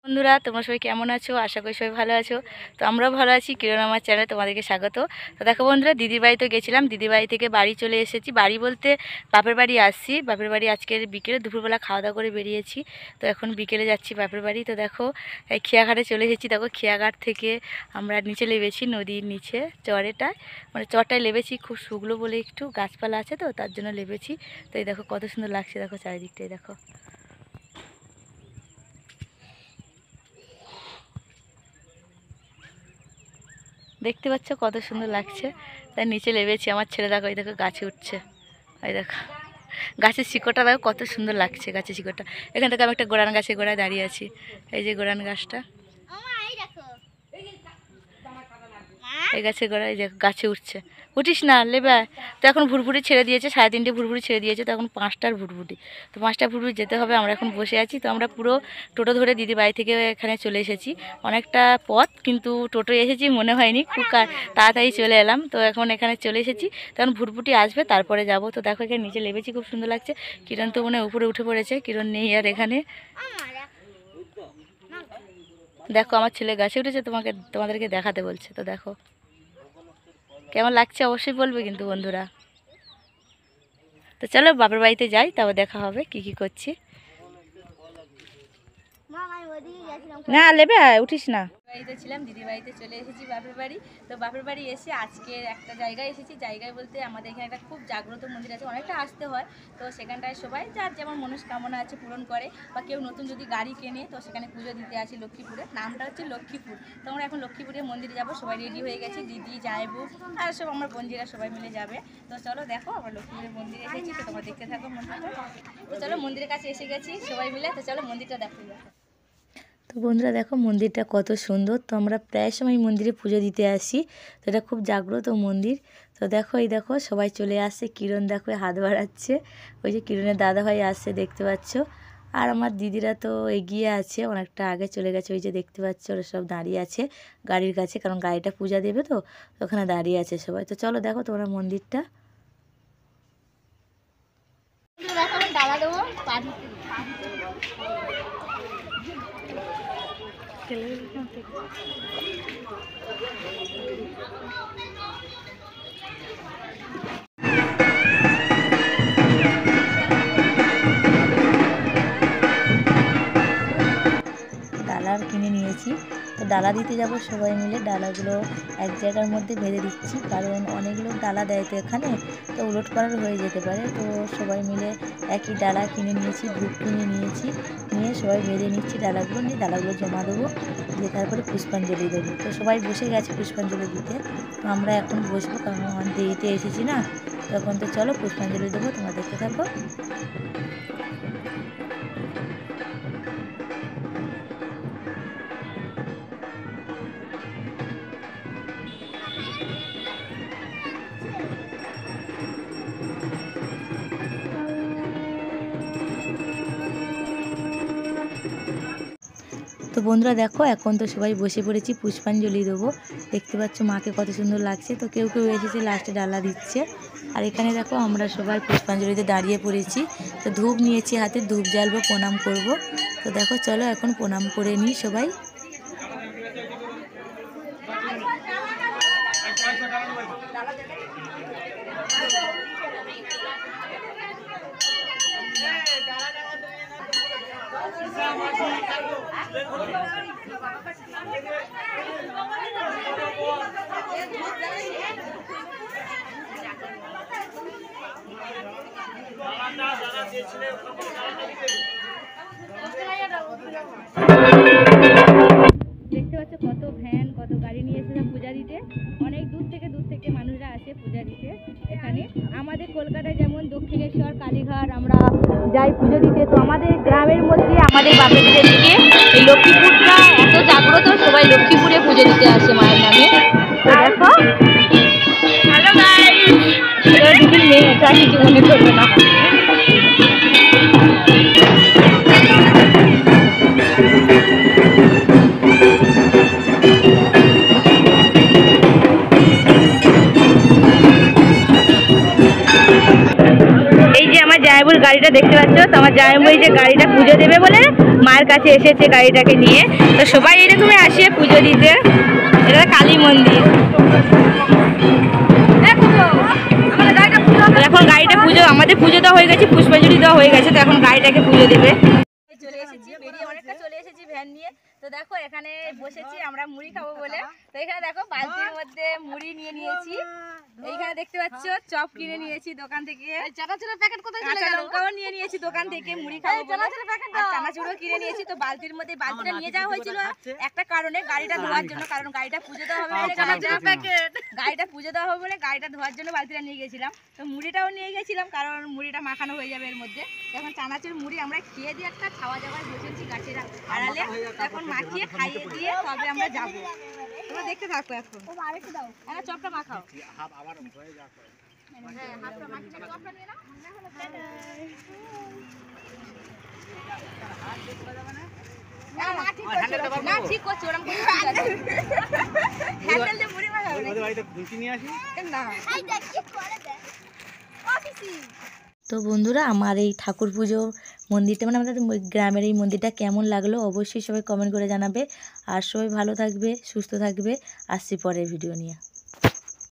বন্ধুরা তোমরা সবাই কেমন আছো? আশা করি সবাই ভালো আছো। তো আমরাও ভালো আছি। কিরণ আমার চ্যানেলে তোমাদেরকে স্বাগত। তো দেখো বন্ধুরা, দিদির বাড়িতে গেছিলাম, দিদির বাড়ি থেকে বাড়ি চলে এসেছি। বাড়ি বলতে বাপের বাড়ি আসছি। বাপের বাড়ি আজকের বিকেলে দুপুরবেলা খাওয়া দাওয়া করে বেরিয়েছি। তো এখন বিকেলে যাচ্ছি বাপের বাড়ি। তো দেখো এই খেয়াঘাটে চলে এসেছি। দেখো খেয়াঘাট থেকে আমরা নিচে নেমেছি, নদীর নিচে চরেটায়, মানে চরটায় নেমেছি। খুব শুকনো বলে একটু গাছপালা আছে, তো তার জন্য নেমেছি। তো এই দেখো কত সুন্দর লাগছে, দেখো চারিদিকটাই দেখো। দেখতে পাচ্ছ কত সুন্দর লাগছে, তাই নিচে নেমেছি। আমার ছেলে দেখো, এই দেখো গাছে উঠছে, এই দেখো গাছের শিকড়টা দেখো কত সুন্দর লাগছে। গাছের শিকড়টা এখান থেকে আমি একটা গোড়ান গাছের গোড়ায় দাঁড়িয়ে আছি। এই যে গোড়ান গাছটা, এই গাছের গোড়ায় যে গাছে উঠছে। উঠিস না লেবে। তো এখন ভুরভুরি ছেড়ে দিয়েছে, 3:30 ভুরভুরি ছেড়ে দিয়েছে। তো এখন 5টার ভুরভুরি, তো 5টার ভুরভুরি যেতে হবে। আমরা এখন বসে আছি। তো আমরা পুরো টোটো ধরে দিদি বাড়ি থেকে এখানে চলে এসেছি। অনেকটা পথ, কিন্তু টোটো এসেছি মনে হয়নি, খুব তাড়াতাড়ি চলে এলাম। তো এখন এখানে চলে এসেছি। তখন ভুরভুটি আসবে, তারপরে যাব। তো দেখো এখানে নিচে লেবেছি, খুব সুন্দর লাগছে। কিরণ তো মনে উপরে উঠে পড়েছে, কিরণ নেই আর এখানে। দেখো আমার ছেলে গাছে উঠেছে, তোমাদেরকে দেখাতে বলছে। তো দেখো কেমন লাগছে অবশ্যই বলবে কিন্তু বন্ধুরা। তো চলো বাপের বাড়িতে যাই, তারপর দেখা হবে কি কি করছি। না লেবে উঠিস না। বাড়িতে ছিলাম, দিদির বাড়িতে চলে এসেছি বাপের বাড়ি। তো বাপের বাড়ি এসে আজকে একটা জায়গায় এসেছি। জায়গায় বলতে আমাদের এখানে একটা খুব জাগ্রত মন্দির আছে, অনেকটা আসতে হয়। তো সেখানটায় সবাই যার যেমন মনস্কামনা আছে পূরণ করে, বা কেউ নতুন যদি গাড়ি কেনে তো সেখানে পুজো দিতে আসি। লক্ষ্মীপুরে, নামটা হচ্ছে লক্ষ্মীপুর। তো আমরা এখন লক্ষ্মীপুরের মন্দিরে যাবো, সবাই রেডি হয়ে গেছি, দিদি যাইবো আর সব আমার বোনজিরা সবাই মিলে যাবে। তো চলো দেখো আমরা লক্ষ্মীপুরের মন্দিরে এসেছি। তো তোমরা দেখতে থাকো মন্দিরটা। তো চলো মন্দিরের কাছে এসে গেছি সবাই মিলে। তো চলো মন্দিরটা দেখো। তো বন্ধুরা দেখো মন্দিরটা কত সুন্দর। তো আমরা প্রায় সময় মন্দিরে পুজো দিতে আসি। তো এটা খুব জাগ্রত মন্দির। তো দেখো এই দেখো সবাই চলে আসছে। কিরণ দেখো হাত বাড়াচ্ছে, ওই যে কিরণের দাদাভাই আসছে দেখতে পাচ্ছ। আর আমার দিদিরা তো এগিয়ে আছে, অনেকটা আগে চলে গেছে। ওই যে দেখতে পাচ্ছ ওরা সব দাঁড়িয়ে আছে গাড়ির কাছে, কারণ গাড়িটা পূজা দেবে, তো ওখানে দাঁড়িয়ে আছে সবাই। তো চলো দেখো তোমরা মন্দিরটা। ডালা কিনে নিয়েছি। তো ডালা দিতে যাব সবাই মিলে। ডালাগুলো এক জায়গার মধ্যে বেঁধে দিচ্ছি, কারণ অনেক লোক ডালা দেয় তো এখানে, তো উলটপালট হয়ে যেতে পারে। তো সবাই মিলে একই ডালা কিনে নিয়েছি, ধূপ কিনে নিয়েছি, নিয়ে সবাই বেঁধে নিচ্ছি ডালাগুলো। নিয়ে ডালাগুলো জমা দেবো, দিয়ে তারপরে পুষ্পাঞ্জলি দেবো। তো সবাই বসে গেছে পুষ্পাঞ্জলি দিতে। তো আমরা এখন বসবো, কারণ আমার দেরিতে এসেছি না তখন। তো চলো পুষ্পাঞ্জলি দেবো, তোমরা দেখতে থাকো। তো বন্ধুরা দেখো এখন তো সবাই বসে পড়েছি, পুষ্পাঞ্জলি দেবো। দেখতে পাচ্ছ মাকে কত সুন্দর লাগছে। তো কেউ কেউ এসেছে লাস্টে ডালা দিচ্ছে। আর এখানে দেখো আমরা সবাই পুষ্পাঞ্জলিতে দাঁড়িয়ে পড়েছি। তো ধূপ নিয়েছি হাতে, ধূপ জ্বালবো, প্রণাম করব। তো দেখো চলো এখন প্রণাম করে নিই সবাই। দেখতে পাচ্ছ কত ভ্যান, কত গাড়ি নিয়ে এসেছে পূজা দিতে। অনেক দূর থেকে মানুষরা আসে পূজা দিতে এখানে। আমাদের কলকাতায় যেমন দক্ষিণেশ্বর, কালীঘাট আমরা যাই পুজো দিতে, তো আমাদের গ্রামের মধ্যে আমাদের বাপের দিকে এই লক্ষ্মীপুরটা এত জাগ্রত, সবাই লক্ষ্মীপুরে পুজো দিতে আসে মায়ের নামে। তো দেখো হ্যালো গাইস, এটা দিদির মেয়ে, এটা কিছু মনে করবে না। গাড়িটা দেখতে পাচ্ছ, তো আমার জামাইবাবু এই যে গাড়িটা পুজো দেবে বলে মায়ের কাছে এসেছে গাড়িটাকে নিয়ে। তো সবাই এরকমই আসে পুজো দিতে। এটা কালী মন্দির। এখন গাড়িটা পুজো, আমাদের পুজো দেওয়া হয়ে গেছে, পুষ্পাঞ্জলি দেওয়া হয়ে গেছে, তো এখন গাড়িটাকে পুজো দেবে। চলে এসেছি, বেরিয়ে অনেকটা চলে এসেছি ভ্যান নিয়ে। তো দেখো এখানে বসেছি আমরা মুড়ি খাবো বলে। তো এখানে দেখো বালতির মধ্যে মুড়ি নিয়ে নিয়েছি। এইখানে দেখতে পাচ্ছ চপ কিনে নিয়েছি দোকান থেকে, চানাচুরের প্যাকেট কোথায় চলে গেল, লঙ্কাও নিয়ে নিয়েছি দোকান থেকে মুড়ি খাবো বলে, আর চানাচুরও কিনে নিয়েছি। তো বালতির মধ্যে, বালতিটা নিয়ে যাওয়া হয়েছিল একটা কারণে, গাড়িটা ধোয়ার জন্য, কারণ গাড়িটা পুজো দেওয়া হবে বলে, গাড়িটা পুজো দেওয়া হবে বলে গাড়িটা ধোয়ার জন্য বালতিটা নিয়ে গেছিলাম। তো মুড়িটাও নিয়ে গেছিলাম কারণ মুড়িটা মাখানো হয়ে যাবে এর মধ্যে। এখন চানাচুর মুড়ি আমরা খেয়ে দিয়ে একটা খাওয়া দাওয়ায় বসেছি গাছের আড়ালে, এখন মাখিয়ে খাইয়ে দিয়ে তবে আমরা যাবো। তোমরা দেখতে থাকো। এখন হ্যাঁ চপটা মাখাও। ঠিক করছি ওরকম তো বন্ধুরা, আমার এই ঠাকুর পুজো মন্দিরটা, মানে আমাদের গ্রামের এই মন্দিরটা কেমন লাগলো অবশ্যই সবাই কমেন্ট করে জানাবে। আর সবাই ভালো থাকবে, সুস্থ থাকবে। আসছি পরের ভিডিও নিয়ে।